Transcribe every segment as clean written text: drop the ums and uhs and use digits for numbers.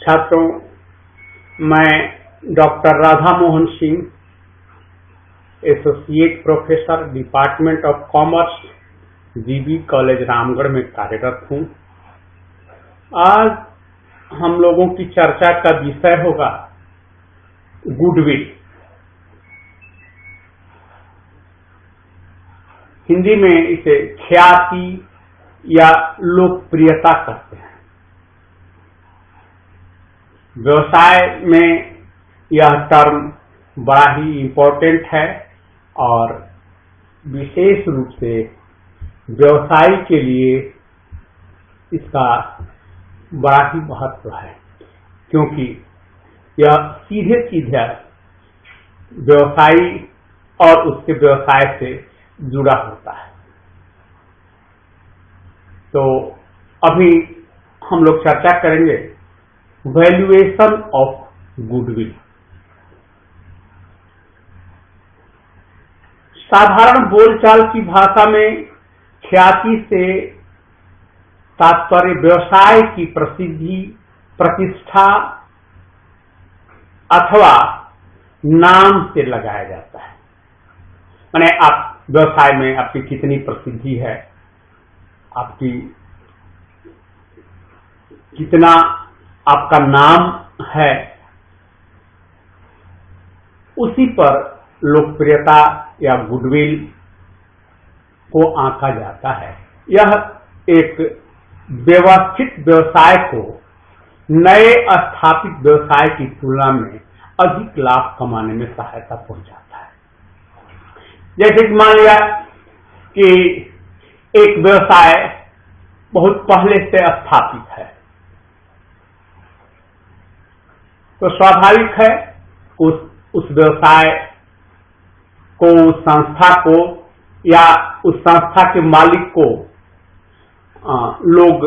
छात्रों, मैं doctor Radha Mohan Singh, associate professor, department of commerce, GB college Ramgarh में कार्यरत हूँ। आज हम लोगों की चर्चा का विषय होगा गुडविल। हिंदी में इसे ख्याति या लोकप्रियता कहते हैं। व्यवसाय में यह टर्म बड़ा ही इम्पोर्टेंट है और विशेष रूप से व्यवसाय के लिए इसका बड़ा ही महत्व है, क्योंकि यह सीधे सीधे व्यवसायी और उसके व्यवसाय से जुड़ा होता है। तो अभी हम लोग चर्चा करेंगे वैल्यूएशन ऑफ गुडविल। साधारण बोलचाल की भाषा में ख्याति से तात्पर्य व्यवसाय की प्रसिद्धि, प्रतिष्ठा अथवा नाम से लगाया जाता है। माने आप व्यवसाय में आपकी कितनी प्रसिद्धि है, आपकी कितना आपका नाम है, उसी पर लोकप्रियता या गुडविल को आंका जाता है। यह एक व्यवस्थित व्यवसाय को नए स्थापित व्यवसाय की तुलना में अधिक लाभ कमाने में सहायता पहुंचाता है। जैसे कि मान लिया कि एक व्यवसाय बहुत पहले से स्थापित है, तो स्वाभाविक है उस व्यवसाय को, उस संस्था को या उस संस्था के मालिक को लोग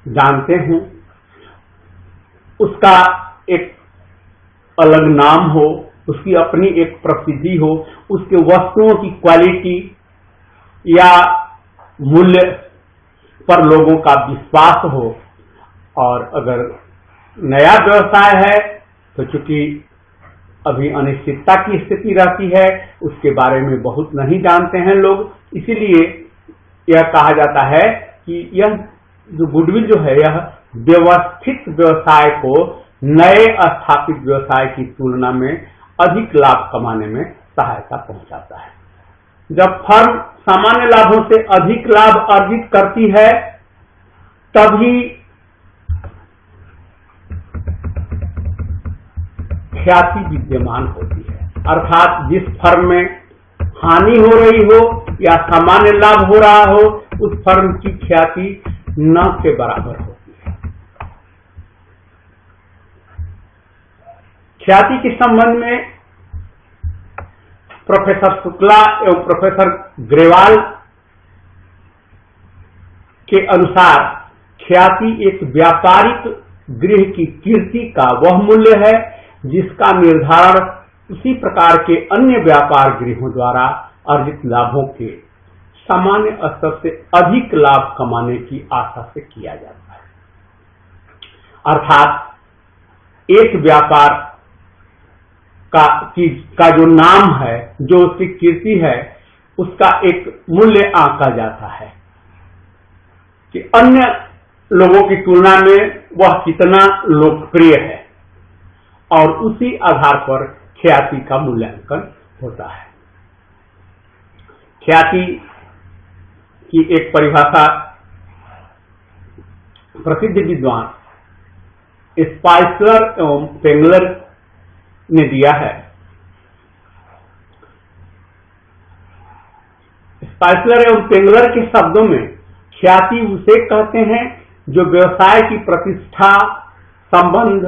जानते हों, उसका एक अलग नाम हो, उसकी अपनी एक प्रसिद्धि हो, उसके वस्तुओं की क्वालिटी या मूल्य पर लोगों का विश्वास हो। और अगर नया व्यवसाय है तो चूंकि अभी अनिश्चितता की स्थिति रहती है, उसके बारे में बहुत नहीं जानते हैं लोग, इसीलिए यह कहा जाता है कि यह जो गुडविल जो है, यह व्यवस्थित व्यवसाय को नए स्थापित व्यवसाय की तुलना में अधिक लाभ कमाने में सहायता पहुंचाता है। जब फर्म सामान्य लाभों से अधिक लाभ अर्जित करती है, तभी ख्याति विद्यमान होती है। अर्थात जिस फर्म में हानि हो रही हो या सामान्य लाभ हो रहा हो, उस फर्म की ख्याति न के बराबर होती है। ख्याति के संबंध में प्रोफेसर शुक्ला एवं प्रोफेसर ग्रेवाल के अनुसार ख्याति एक व्यापारिक गृह की कीर्ति का वह मूल्य है जिसका निर्धारण उसी प्रकार के अन्य व्यापार गृहों द्वारा अर्जित लाभों के सामान्य स्तर से अधिक लाभ कमाने की आशा से किया जाता है। अर्थात एक व्यापार का जो नाम है, जो उसकी कीर्ति है, उसका एक मूल्य आंका जाता है कि अन्य लोगों की तुलना में वह कितना लोकप्रिय है, और उसी आधार पर ख्याति का मूल्यांकन होता है। ख्याति की एक परिभाषा प्रसिद्ध विद्वान स्पाइसलर एवं पेंगलर ने दिया है। स्पाइसलर एवं पेंगलर के शब्दों में ख्याति उसे कहते हैं जो व्यवसाय की प्रतिष्ठा, संबंध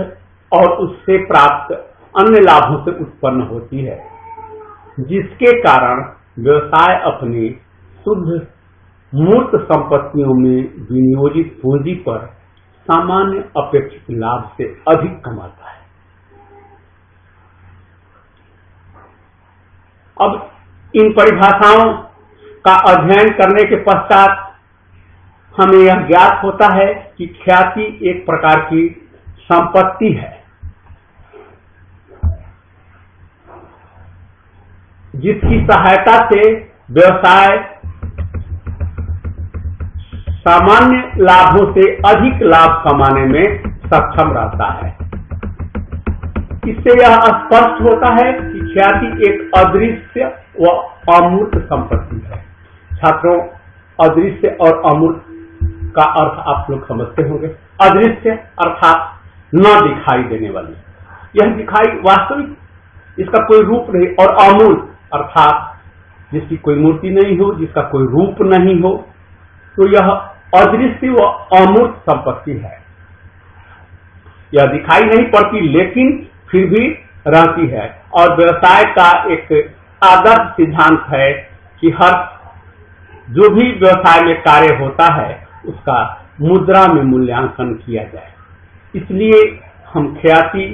और उससे प्राप्त अन्य लाभों से उत्पन्न होती है, जिसके कारण व्यवसाय अपनी शुद्ध मूर्त संपत्तियों में विनियोजित पूंजी पर सामान्य अपेक्षित लाभ से अधिक कमाता है। अब इन परिभाषाओं का अध्ययन करने के पश्चात हमें यह ज्ञात होता है कि ख्याति एक प्रकार की संपत्ति है जिसकी सहायता से व्यवसाय सामान्य लाभों से अधिक लाभ कमाने में सक्षम रहता है। इससे यह स्पष्ट होता है कि ख्याति एक अदृश्य व अमूर्त संपत्ति है। छात्रों, अदृश्य और अमूर्त का अर्थ आप लोग समझते होंगे। अदृश्य अर्थात न दिखाई देने वाली, यह दिखाई वास्तविक, इसका कोई रूप नहीं, और अमूर्त अर्थात जिसकी कोई मूर्ति नहीं हो, जिसका कोई रूप नहीं हो, तो यह अदृश्य व अमूर्त संपत्ति है। यह दिखाई नहीं पड़ती लेकिन फिर भी रहती है। और व्यवसाय का एक आदर्श सिद्धांत है कि हर जो भी व्यवसाय में कार्य होता है उसका मुद्रा में मूल्यांकन किया जाए। इसलिए हम ख्याति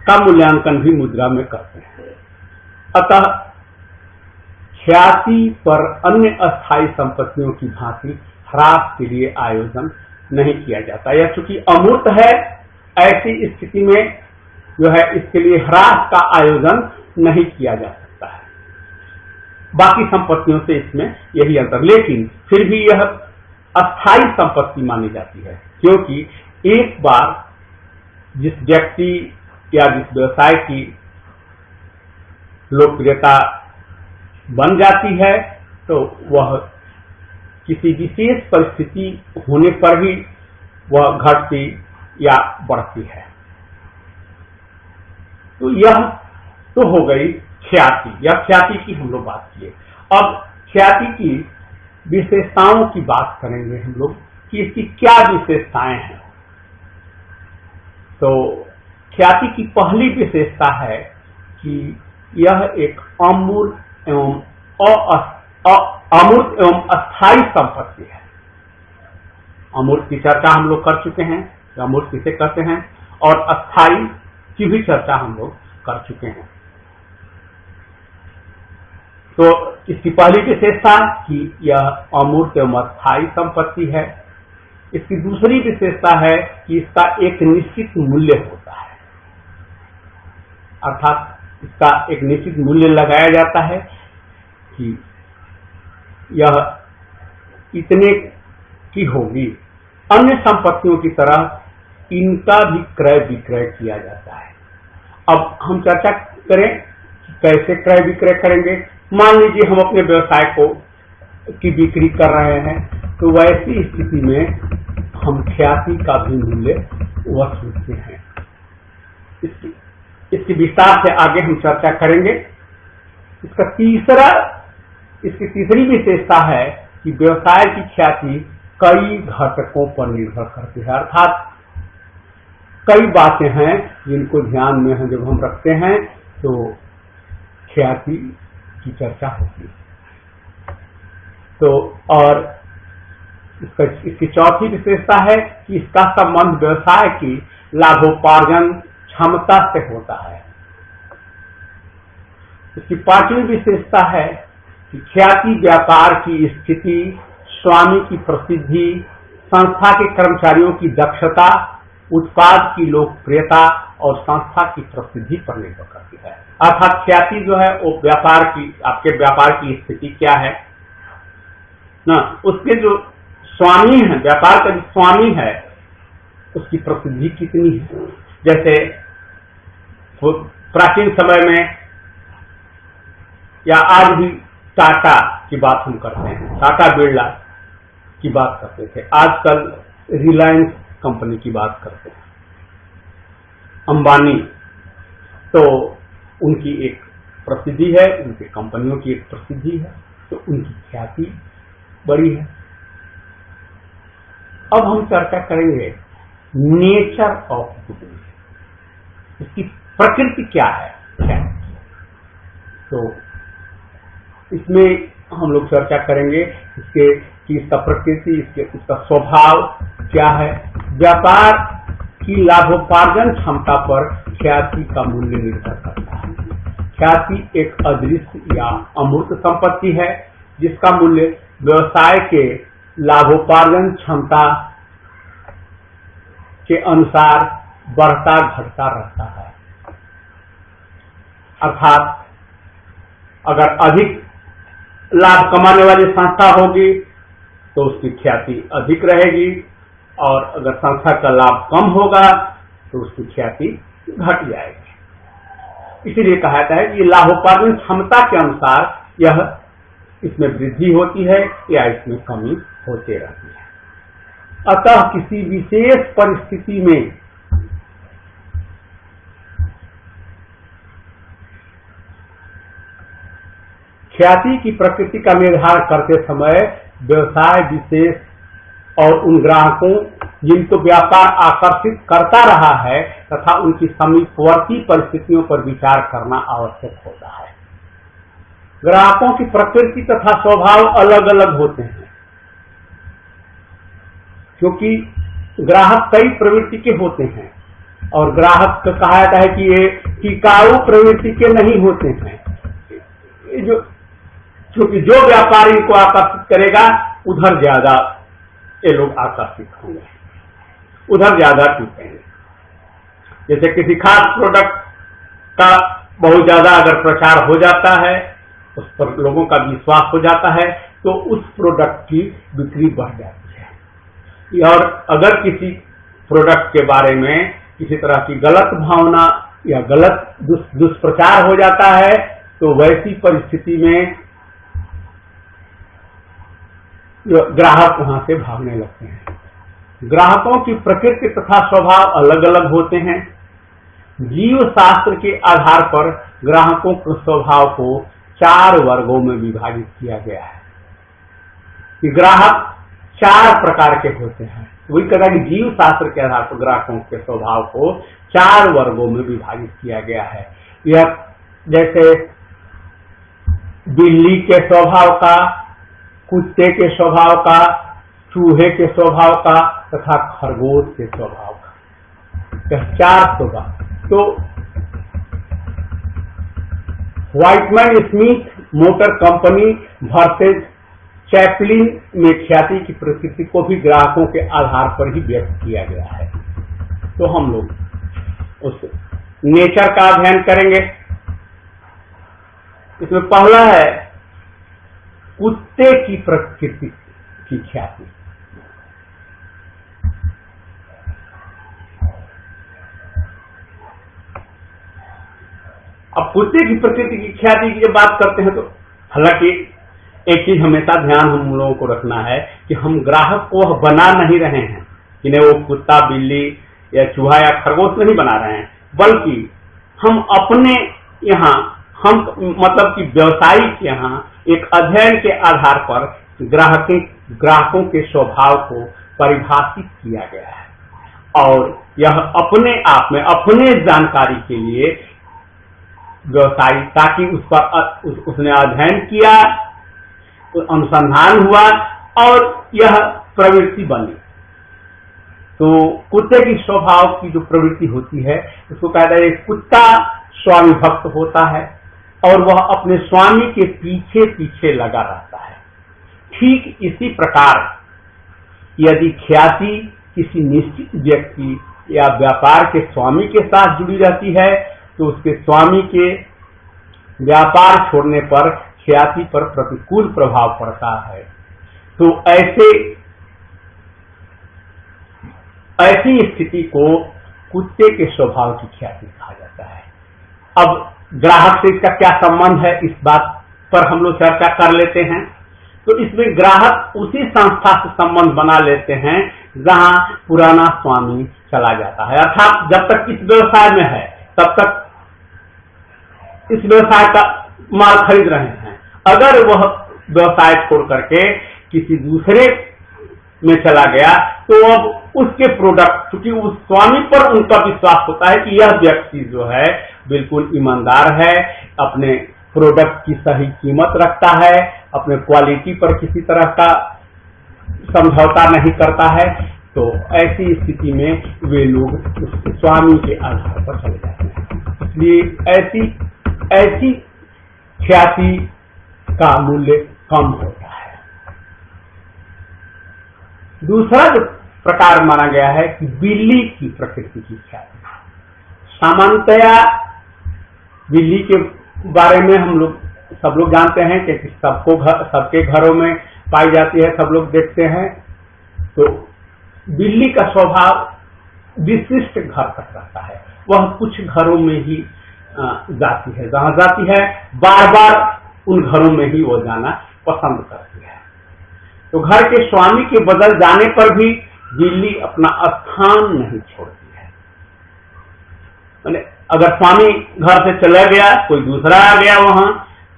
का मूल्यांकन भी मुद्रा में करते हैं। अतः ख्याति पर अन्य अस्थायी संपत्तियों की भांति ह्रास के लिए आयोजन नहीं किया जाता। यह चूंकि अमूर्त है, ऐसी स्थिति में जो है इसके लिए ह्रास का आयोजन नहीं किया जा सकता है। बाकी संपत्तियों से इसमें यही अंतर, लेकिन फिर भी यह अस्थायी संपत्ति मानी जाती है, क्योंकि एक बार जिस व्यक्ति या जिस व्यवसाय की लोकप्रियता बन जाती है तो वह किसी विशेष परिस्थिति होने पर ही वह घटती या बढ़ती है। तो यह तो हो गई ख्याति, या ख्याति की हम लोग बात किए। अब ख्याति की विशेषताओं की बात करेंगे हम लोग कि इसकी क्या विशेषताएं हैं। तो ख्याति की पहली विशेषता है कि यह एक अमूर्त एवं अमूर्त एवं अस्थायी संपत्ति है। अमूर्त की चर्चा हम लोग कर चुके हैं, अमूर्त किसे कहते हैं, और अस्थायी की भी चर्चा हम लोग कर चुके हैं। तो इसकी पहली विशेषता कि यह अमूर्त एवं अस्थायी संपत्ति है। इसकी दूसरी विशेषता है कि इसका एक निश्चित मूल्य होता है, अर्थात इसका एक निश्चित मूल्य लगाया जाता है कि यह इतने की होगी। अन्य संपत्तियों की तरह इनका भी क्रय विक्रय किया जाता है। अब हम चर्चा करें कि कैसे क्रय विक्रय करेंगे। मान लीजिए हम अपने व्यवसाय की बिक्री कर रहे हैं, तो वैसी स्थिति में हम ख्याति का भी मूल्य वसूलते हैं। इसकी विस्तार से आगे हम चर्चा करेंगे। इसकी तीसरी विशेषता है कि व्यवसाय की ख्याति कई घटकों पर निर्भर करती है, अर्थात कई बातें हैं जिनको ध्यान में जब हम रखते हैं तो ख्याति की चर्चा होती है। तो और इसकी चौथी विशेषता है कि इसका संबंध व्यवसाय की लाभोपार्जन क्षमता से होता है। इसकी पांचवी विशेषता है कि ख्याति व्यापार की स्थिति, स्वामी की प्रसिद्धि, संस्था के कर्मचारियों की दक्षता, उत्पाद की लोकप्रियता और संस्था की प्रसिद्धि पर निर्भर करती है। अर्थात ख्याति जो है वो व्यापार की, आपके व्यापार की स्थिति क्या है ना, उसके जो स्वामी है, व्यापार का जो स्वामी है उसकी प्रसिद्धि कितनी है। जैसे प्राचीन समय में या आज भी टाटा की बात हम करते हैं, टाटा बिरला की बात करते थे, आजकल रिलायंस कंपनी की बात करते हैं, अंबानी, तो उनकी एक प्रसिद्धि है, उनकी कंपनियों की एक प्रसिद्धि है, तो उनकी ख्याति बड़ी है। अब हम चर्चा करेंगे नेचर ऑफ गुडविल, इसकी प्रकृति क्या है ख्याति की। तो इसमें हम लोग चर्चा करेंगे कि इसका प्रकृति, इसका स्वभाव क्या है। व्यापार की लाभोपार्जन क्षमता पर ख्याति का मूल्य निर्भर करता है। ख्याति एक अदृश्य या अमूर्त संपत्ति है जिसका मूल्य व्यवसाय के लाभोपार्जन क्षमता के अनुसार बढ़ता घटता रहता है। अर्थात अगर अधिक लाभ कमाने वाली संस्था होगी तो उसकी ख्याति अधिक रहेगी, और अगर संस्था का लाभ कम होगा तो उसकी ख्याति घट जाएगी। इसीलिए कहा जाता है कि लाभोपार्जन क्षमता के अनुसार यह इसमें वृद्धि होती है या इसमें कमी होते रहती है। अतः किसी विशेष परिस्थिति में ख्याति की प्रकृति का निर्धारण करते समय व्यवसाय विशेष और उन ग्राहकों जिनको व्यापार आकर्षित करता रहा है तथा उनकी समीपवर्ती परिस्थितियों पर विचार करना आवश्यक होता है। ग्राहकों की प्रकृति तथा स्वभाव अलग अलग होते हैं, क्योंकि ग्राहक कई प्रवृत्ति के होते हैं, और ग्राहक कहा जाता है कि ये टिकाऊ प्रवृत्ति के नहीं होते हैं। क्योंकि जो व्यापारी को आकर्षित करेगा उधर ज्यादा ये लोग आकर्षित होंगे, उधर ज्यादा टिकेंगे। जैसे किसी खास प्रोडक्ट का बहुत ज्यादा अगर प्रचार हो जाता है, उस पर लोगों का विश्वास हो जाता है, तो उस प्रोडक्ट की बिक्री बढ़ जाती है। और अगर किसी प्रोडक्ट के बारे में किसी तरह की गलत भावना या गलत दुष्प्रचार हो जाता है, तो वैसी परिस्थिति में ग्राहक वहां से भागने लगते हैं। ग्राहकों की प्रकृति तथा स्वभाव अलग अलग होते हैं। जीव शास्त्र के आधार पर ग्राहकों के स्वभाव को 4 वर्गों में विभाजित किया गया है। कि ग्राहक 4 प्रकार के होते हैं। वही कहता है कि जीव शास्त्र के आधार पर ग्राहकों के स्वभाव को 4 वर्गों में विभाजित किया गया है। यह जैसे बिल्ली के स्वभाव का, कुत्ते के स्वभाव का, चूहे के स्वभाव का तथा खरगोश के स्वभाव का, यह 4 स्वभाव। तो Whitman Smith motor company versus Chaplin में ख्याति की प्रकृति को भी ग्राहकों के आधार पर ही व्यक्त किया गया है। तो हम लोग उस नेचर का अध्ययन करेंगे। इसमें पहला है कुत्ते की प्रकृति की ख्याति। अब कुत्ते की प्रकृति की ख्याति की जब बात करते हैं तो हालांकि एक चीज हमेशा ध्यान हम लोगों को रखना है कि हम ग्राहक को बना नहीं रहे हैं, जिन्हें वो कुत्ता, बिल्ली या चूहा या खरगोश नहीं बना रहे हैं, बल्कि हम अपने यहाँ मतलब कि व्यवसायी के यहाँ एक अध्ययन के आधार पर ग्राहकों के स्वभाव को परिभाषित किया गया है, और यह अपने आप में अपने जानकारी के लिए व्यवसायी, ताकि उस पर उसने अध्ययन किया, अनुसंधान हुआ और यह प्रवृत्ति बनी। तो कुत्ते की स्वभाव की जो प्रवृत्ति होती है उसको कहता है कुत्ता स्वामी भक्त होता है और वह अपने स्वामी के पीछे पीछे लगा रहता है। ठीक इसी प्रकार यदि ख्याति किसी निश्चित व्यक्ति या व्यापार के स्वामी के साथ जुड़ी रहती है तो उसके स्वामी के व्यापार छोड़ने पर ख्याति पर प्रतिकूल प्रभाव पड़ता है। तो ऐसी स्थिति को कुत्ते के स्वभाव की ख्याति कहा जाता है। अब ग्राहक से इसका क्या संबंध है, इस बात पर हम लोग चर्चा कर लेते हैं। तो इसमें ग्राहक उसी संस्था से संबंध बना लेते हैं जहां पुराना स्वामी चला जाता है, अर्थात जब तक इस व्यवसाय में है तब तक इस व्यवसाय का माल खरीद रहे हैं। अगर वह व्यवसाय छोड़ करके किसी दूसरे में चला गया तो अब उसके प्रोडक्ट, क्योंकि उस स्वामी पर उनका विश्वास होता है कि यह व्यक्ति जो है बिल्कुल ईमानदार है, अपने प्रोडक्ट की सही कीमत रखता है, अपने क्वालिटी पर किसी तरह का समझौता नहीं करता है, तो ऐसी स्थिति में वे लोग उस स्वामी के आधार पर चले जाते हैं। इसलिए ऐसी ख्याति का मूल्य कम होता है। दूसरा जो प्रकार माना गया है कि बिल्ली की प्रकृति की ख्याति। सामान्यतया बिल्ली के बारे में सब लोग जानते हैं कि सबके घरों में पाई जाती है, सब लोग देखते हैं। तो बिल्ली का स्वभाव विशिष्ट घर तक रहता है, वह कुछ घरों में ही जाती है, जहां जाती है बार बार उन घरों में ही वो जाना पसंद करती है। तो घर के स्वामी के बदल जाने पर भी बिल्ली अपना स्थान नहीं छोड़ती है। मैंने अगर स्वामी घर से चला गया, कोई दूसरा आ गया वहां,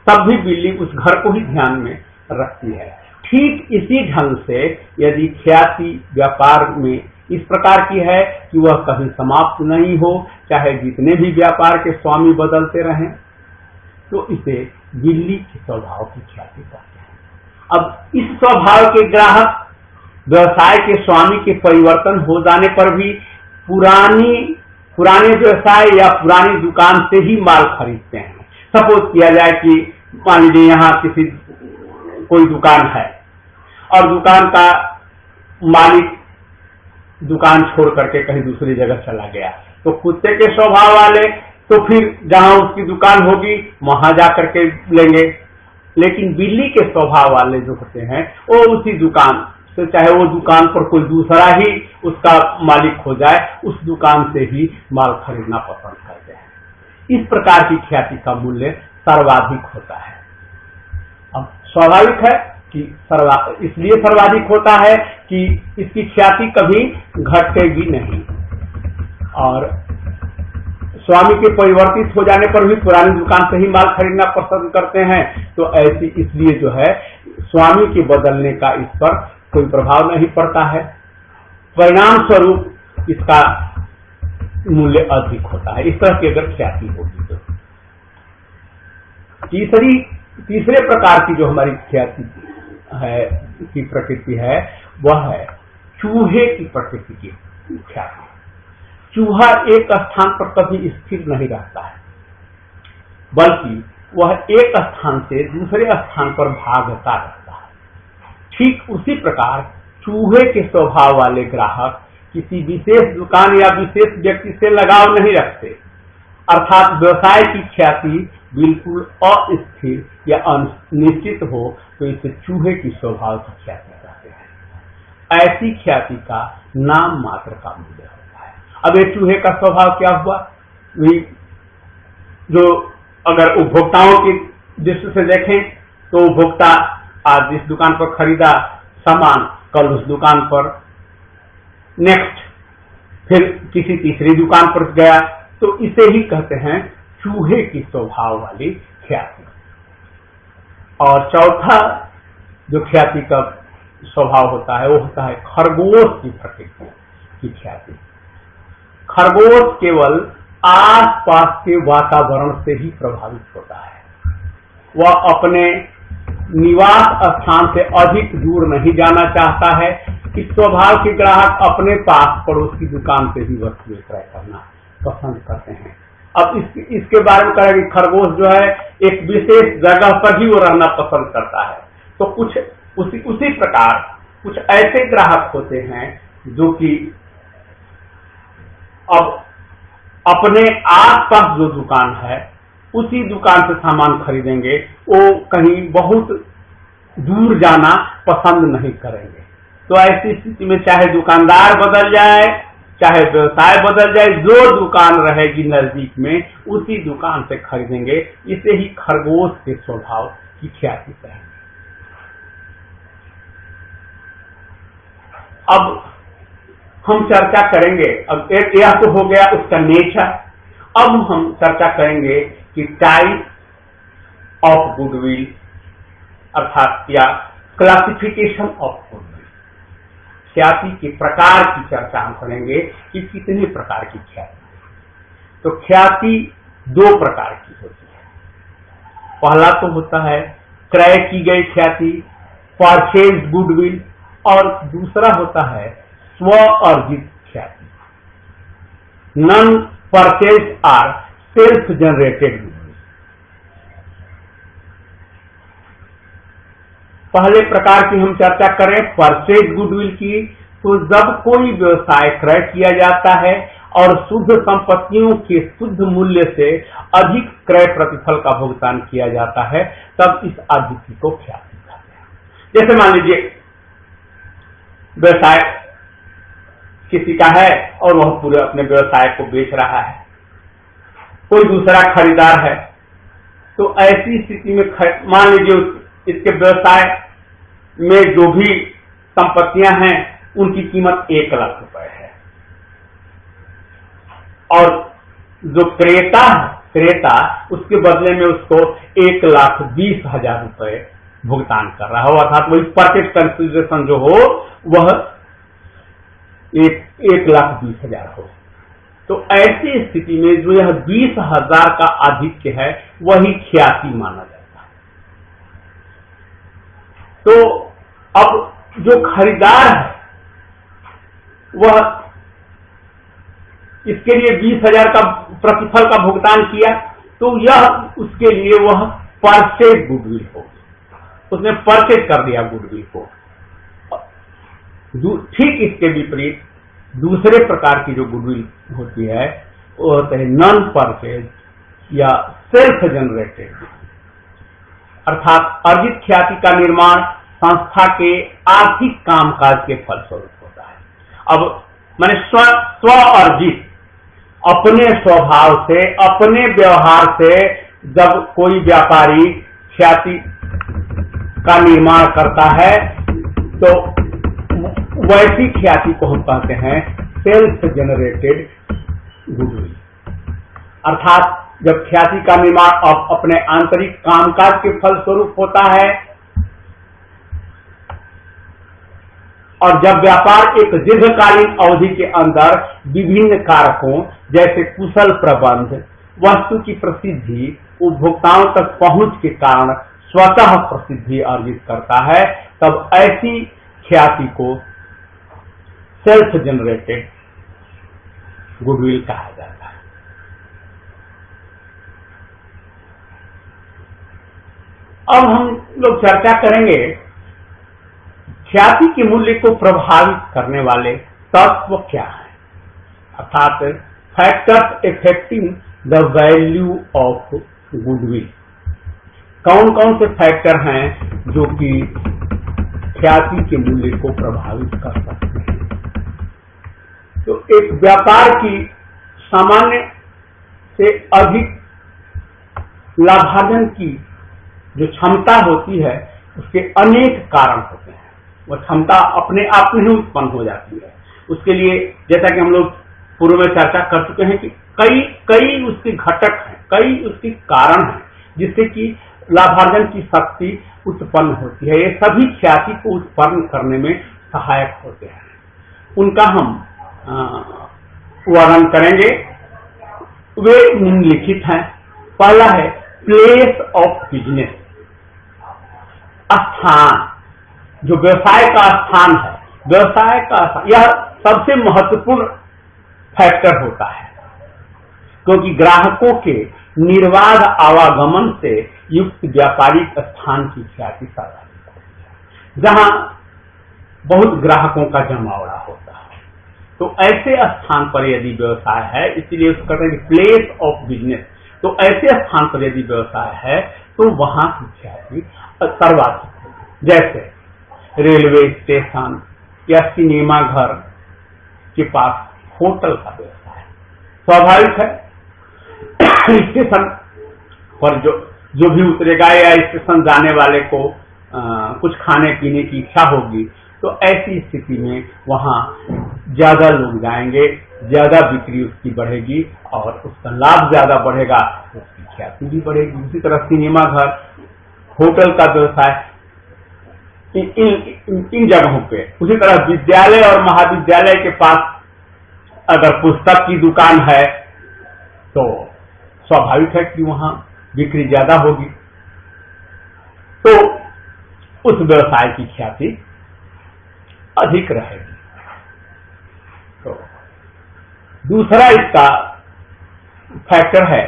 तब भी बिल्ली उस घर को ही ध्यान में रखती है। ठीक इसी ढंग से यदि ख्याति व्यापार में इस प्रकार की है कि वह कभी समाप्त नहीं हो, चाहे जितने भी व्यापार के स्वामी बदलते रहें, तो इसे बिल्ली के स्वभाव की ख्याति कहते हैं। अब इस स्वभाव के ग्राहक व्यवसाय के स्वामी के परिवर्तन हो जाने पर भी पुराने व्यवसाय या पुरानी दुकान से ही माल खरीदते हैं। सपोज किया जाए कि मान लीजिए यहाँ कोई दुकान है और दुकान का मालिक दुकान छोड़ करके कहीं दूसरी जगह चला गया, तो कुत्ते के स्वभाव वाले तो फिर जहां उसकी दुकान होगी वहां जा करके लेंगे। लेकिन बिल्ली के स्वभाव वाले जो होते हैं वो उसी दुकान से, चाहे वो दुकान पर कोई दूसरा ही उसका मालिक हो जाए, उस दुकान से ही माल खरीदना पसंद करते हैं। इस प्रकार की ख्याति का मूल्य सर्वाधिक होता है। अब स्वाभाविक है कि इसलिए सर्वाधिक होता है कि इसकी ख्याति कभी घटेगी नहीं, और स्वामी के परिवर्तित हो जाने पर भी पुरानी दुकान से ही माल खरीदना पसंद करते हैं। तो ऐसी इसलिए जो है स्वामी के बदलने का इस पर कोई प्रभाव नहीं पड़ता है, परिणाम स्वरूप इसका मूल्य अधिक होता है। इस तरह की अगर ख्याति होगी तो तीसरे प्रकार की जो हमारी ख्याति है की प्रकृति है वह है चूहे की प्रकृति की ख्याति। चूहा एक स्थान पर कभी स्थिर नहीं रहता है, बल्कि वह एक स्थान से दूसरे स्थान पर भागता रहता है। ठीक उसी प्रकार चूहे के स्वभाव वाले ग्राहक किसी विशेष दुकान या विशेष व्यक्ति से लगाव नहीं रखते, अर्थात व्यवसाय की ख्याति बिल्कुल अस्थिर या अनिश्चित हो तो इसे चूहे की स्वभाव की ख्याति कहते हैं। ऐसी ख्याति का नाम मात्र का मूल्य होता है। अब ये चूहे का स्वभाव क्या हुआ, जो अगर उपभोक्ताओं की दृष्टि से देखें तो उपभोक्ता आज जिस दुकान पर खरीदा सामान कल उस दुकान पर नेक्स्ट फिर किसी तीसरी दुकान पर गया, तो इसे ही कहते हैं चूहे की स्वभाव वाली ख्याति। और चौथा जो ख्याति का स्वभाव होता है वो होता है खरगोश की प्रकृति की ख्याति। खरगोश केवल आसपास के वातावरण से ही प्रभावित होता है, वह अपने निवास स्थान से अधिक दूर नहीं जाना चाहता है। इस स्वभाव के ग्राहक अपने पास पड़ोस की दुकान से ही वस्तु विक्रय करना पसंद करते हैं। अब इसके बारे में कहें कि खरगोश जो है एक विशेष जगह पर ही वो रहना पसंद करता है। तो कुछ उसी प्रकार कुछ ऐसे ग्राहक होते हैं जो कि अब अपने आसपास जो दुकान है उसी दुकान से सामान खरीदेंगे, वो कहीं बहुत दूर जाना पसंद नहीं करेंगे। तो ऐसी स्थिति में चाहे दुकानदार बदल जाए, चाहे व्यवसाय बदल जाए, जो दुकान रहेगी नजदीक में उसी दुकान से खरीदेंगे। इसे ही खरगोश के स्वभाव की ख्याति कहेंगे। अब हम चर्चा करेंगे, अब यह तो हो गया उसका नेचर। अब हम चर्चा करेंगे कि टाइप ऑफ गुडविल अर्थात या क्लासिफिकेशन ऑफ गुडविल, ख्याति के प्रकार की चर्चा हम करेंगे कि कितने प्रकार की ख्याति। तो ख्याति दो प्रकार की होती है। पहला तो होता है क्रय की गई ख्याति, परचेज गुडविल, और दूसरा होता है स्व अर्जित ख्याति, non purchase or self generated goodwill. पहले प्रकार की हम चर्चा करें परचेज गुडविल की, तो जब कोई व्यवसाय क्रय किया जाता है और शुद्ध संपत्तियों के शुद्ध मूल्य से अधिक क्रय प्रतिफल का भुगतान किया जाता है, तब इस आधिक्य को ख्याति कहते हैं। जैसे मान लीजिए व्यवसाय किसी का है और वह पूरे अपने व्यवसाय को बेच रहा है, कोई दूसरा खरीदार है, तो ऐसी स्थिति में मान लीजिए इसके व्यवसाय में जो भी संपत्तियां हैं उनकी कीमत 1 लाख रुपए है, और जो क्रेता उसके बदले में उसको 1,20,000 रुपए भुगतान कर रहा हो, अर्थात वही परचेज कंसिडरेशन जो हो वह 1,20,000 हो। तो ऐसी स्थिति में जो यह 20,000 का आधिक्य है वही ख्याति माना जाता है। तो अब जो खरीदार है वह इसके लिए 20,000 का प्रतिफल का भुगतान किया, तो यह उसके लिए वह परचेज गुडविल हो, उसने परचेज कर दिया गुडविल को। ठीक इसके विपरीत दूसरे प्रकार की जो गुडविल होती है वो होते हैं नॉन परचेज या सेल्फ जनरेटेड, अर्थात अर्जित ख्याति का निर्माण संस्था के आर्थिक कामकाज के फलस्वरूप होता है। अब मैंने स्व अर्जित, अपने स्वभाव से, अपने व्यवहार से जब कोई व्यापारी ख्याति का निर्माण करता है तो वैसी ख्याति को हम कहते हैं सेल्फ जनरेटेड गुडविल, अर्थात जब ख्याति का निर्माण अपने आंतरिक कामकाज के फलस्वरूप होता है और जब व्यापार एक दीर्घकालीन अवधि के अंदर विभिन्न कारकों जैसे कुशल प्रबंध, वस्तु की प्रसिद्धि, उपभोक्ताओं तक पहुंच के कारण स्वतः प्रसिद्धि अर्जित करता है, तब ऐसी ख्याति को सेल्फ जनरेटेड गुडविल कहा जाता है। अब हम लोग चर्चा करेंगे ख्याति के मूल्य को प्रभावित करने वाले तत्व क्या है, अर्थात factors affecting the value of goodwill. कौन कौन से फैक्टर हैं जो कि ख्याति के मूल्य को प्रभावित कर सकते हैं। तो एक व्यापार की सामान्य से अधिक लाभार्जन की जो क्षमता होती है उसके अनेक कारण होते हैं। वह क्षमता अपने आप में ही उत्पन्न हो जाती है। उसके लिए जैसा कि हम लोग पूर्व में चर्चा कर चुके हैं कि कई उसके घटक हैं, कई उसके कारण हैं जिससे कि लाभार्जन की शक्ति उत्पन्न होती है। ये सभी ख्याति को उत्पन्न करने में सहायक होते हैं। उनका हम वर्णन करेंगे। वे निम्नलिखित हैं। पहला है प्लेस ऑफ बिजनेस, स्थान, जो व्यवसाय का स्थान है, व्यवसाय का यह सबसे महत्वपूर्ण फैक्टर होता है, क्योंकि ग्राहकों के निर्बाध आवागमन से युक्त व्यापारिक स्थान की ख्याति सर्वाधिक होती है, जहां बहुत ग्राहकों का जमावड़ा होता है। तो ऐसे स्थान पर यदि व्यवसाय है, इसीलिए उसको कहते हैं प्लेस ऑफ बिजनेस, तो ऐसे स्थान पर यदि व्यवसाय है तो वहां की ख्याति सर्वाधिक होगी। जैसे रेलवे स्टेशन या सिनेमा घर के पास होटल का व्यवसाय, स्वाभाविक है स्टेशन पर जो भी उतरेगा या स्टेशन जाने वाले को कुछ खाने पीने की इच्छा होगी, तो ऐसी स्थिति में वहां ज्यादा लोग जाएंगे, ज्यादा बिक्री उसकी बढ़ेगी और उसका लाभ ज्यादा बढ़ेगा, उसकी ख्याति भी बढ़ेगी। उसी तरह सिनेमा घर, होटल का व्यवसाय, इन जगहों पे। उसी तरह विद्यालय और महाविद्यालय के पास अगर पुस्तक की दुकान है तो स्वाभाविक है कि वहां बिक्री ज्यादा होगी, तो उस व्यवसाय की ख्याति अधिक रहेगी। तो दूसरा इसका फैक्टर है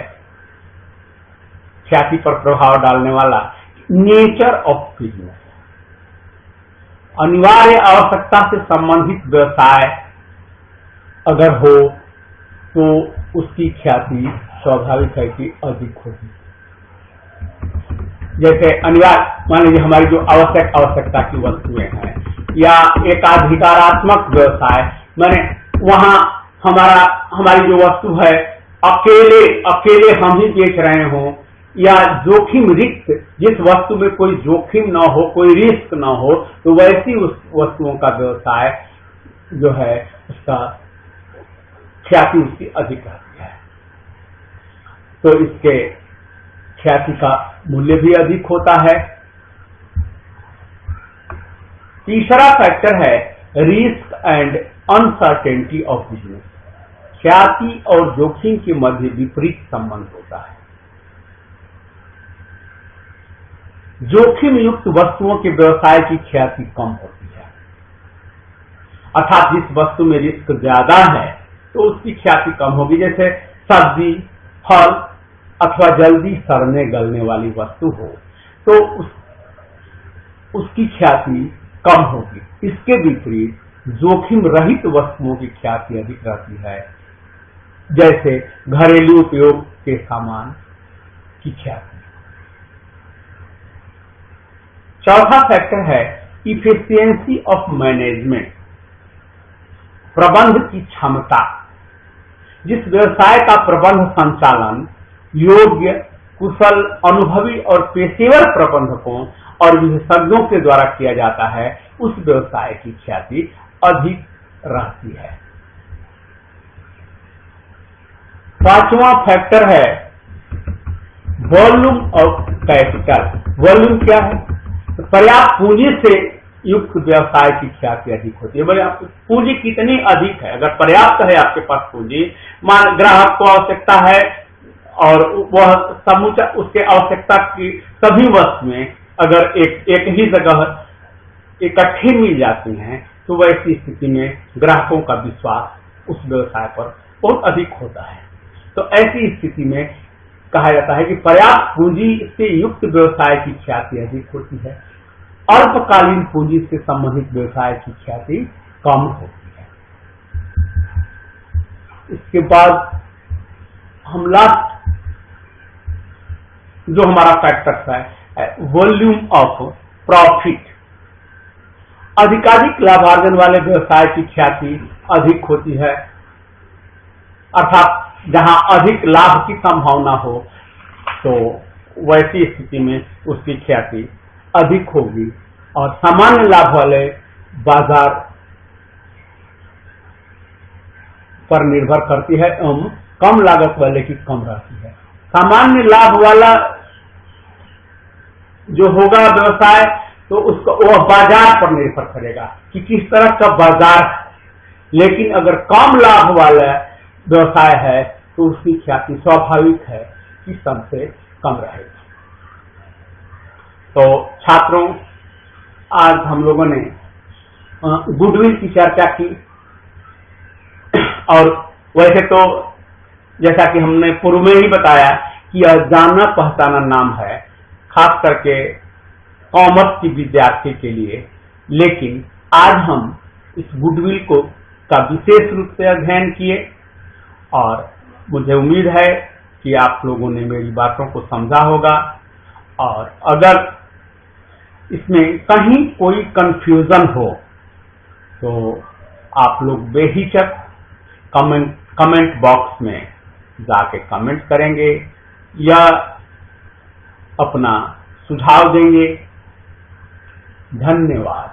ख्याति पर प्रभाव डालने वाला नेचर ऑफ बिजनेस, अनिवार्य आवश्यकता से संबंधित व्यवसाय अगर हो तो उसकी ख्याति स्वाभाविक है कि अधिक होगी। जैसे अनिवार्य, मान लीजिए हमारी जो आवश्यकता की वस्तुएं हैं, या एकाधिकारात्मक व्यवसाय, माने वहां हमारी जो वस्तु है अकेले हम ही बेच रहे हों, या जोखिम रिक्त, जिस वस्तु में कोई जोखिम ना हो, कोई रिस्क ना हो, तो वैसी उस वस्तुओं का व्यवसाय जो है उसका ख्याति उसकी अधिक रहती है, तो इसके ख्याति का मूल्य भी अधिक होता है। तीसरा फैक्टर है risk and uncertainty of business. ख्याति और जोखिम के मध्य विपरीत संबंध होता है। जोखिम युक्त वस्तुओं के व्यवसाय की ख्याति कम होती है, अर्थात जिस वस्तु में रिस्क ज्यादा है तो उसकी ख्याति कम होगी। जैसे सब्जी, फल अथवा जल्दी सड़ने गलने वाली वस्तु हो तो उसकी ख्याति कम होगी। इसके विपरीत जोखिम रहित वस्तुओं की ख्याति अधिक रहती है, जैसे घरेलू उपयोग के सामान की ख्याति। चौथा फैक्टर है इफिशियंसी ऑफ मैनेजमेंट, प्रबंध की क्षमता। जिस व्यवसाय का प्रबंध संचालन योग्य, कुशल, अनुभवी और पेशेवर प्रबंधकों और विशेषज्ञों के द्वारा किया जाता है, उस व्यवसाय की ख्याति अधिक रहती है। पांचवा फैक्टर है वॉल्यूम ऑफ कैपिटल। वॉल्यूम क्या है? तो पर्याप्त पूंजी से युक्त व्यवसाय की ख्याति अधिक होती है। बोले आपकी पूंजी कितनी अधिक है? अगर पर्याप्त है आपके पास पूंजी, मान ग्राहक को आवश्यकता है और वह समूचा उसके आवश्यकता की सभी वस्तुएं अगर एक ही जगह इकट्ठी मिल जाती हैं, तो वैसी स्थिति में ग्राहकों का विश्वास उस व्यवसाय पर बहुत अधिक होता है। तो ऐसी स्थिति में कहा जाता है कि पर्याप्त पूंजी से युक्त व्यवसाय की ख्याति अधिक होती है। अल्पकालीन पूंजी से संबंधित व्यवसाय की ख्याति कम होती है। इसके बाद हम लास्ट जो हमारा फैक्टर है वॉल्यूम ऑफ प्रॉफिट। अधिकाधिक लाभार्जन वाले व्यवसाय की ख्याति अधिक होती है, अर्थात जहां अधिक लाभ की संभावना हो तो वैसी स्थिति में उसकी ख्याति अधिक होगी। और सामान्य लाभ वाले बाजार पर निर्भर करती है एवं कम लागत वाले की कम रहती है। सामान्य लाभ वाला जो होगा व्यवसाय, तो उसका वह बाजार पर निर्भर करेगा कि किस तरह का बाजार है। लेकिन अगर कम लाभ वाला व्यवसाय है तो उसकी ख्याति स्वाभाविक है कि सबसे कम रहेगी। तो छात्रों, आज हम लोगों ने गुडविल की चर्चा की, और वैसे तो जैसा कि हमने पूर्व में ही बताया कि यह जाना पहचाना नाम है, खास करके कॉमर्स की विद्यार्थी के लिए। लेकिन आज हम इस गुडविल को का विशेष रूप से अध्ययन किए, और मुझे उम्मीद है कि आप लोगों ने मेरी बातों को समझा होगा। और अगर इसमें कहीं कोई कंफ्यूजन हो तो आप लोग बेहिचक कमेंट बॉक्स में जाके कमेंट करेंगे या अपना सुझाव देंगे। धन्यवाद।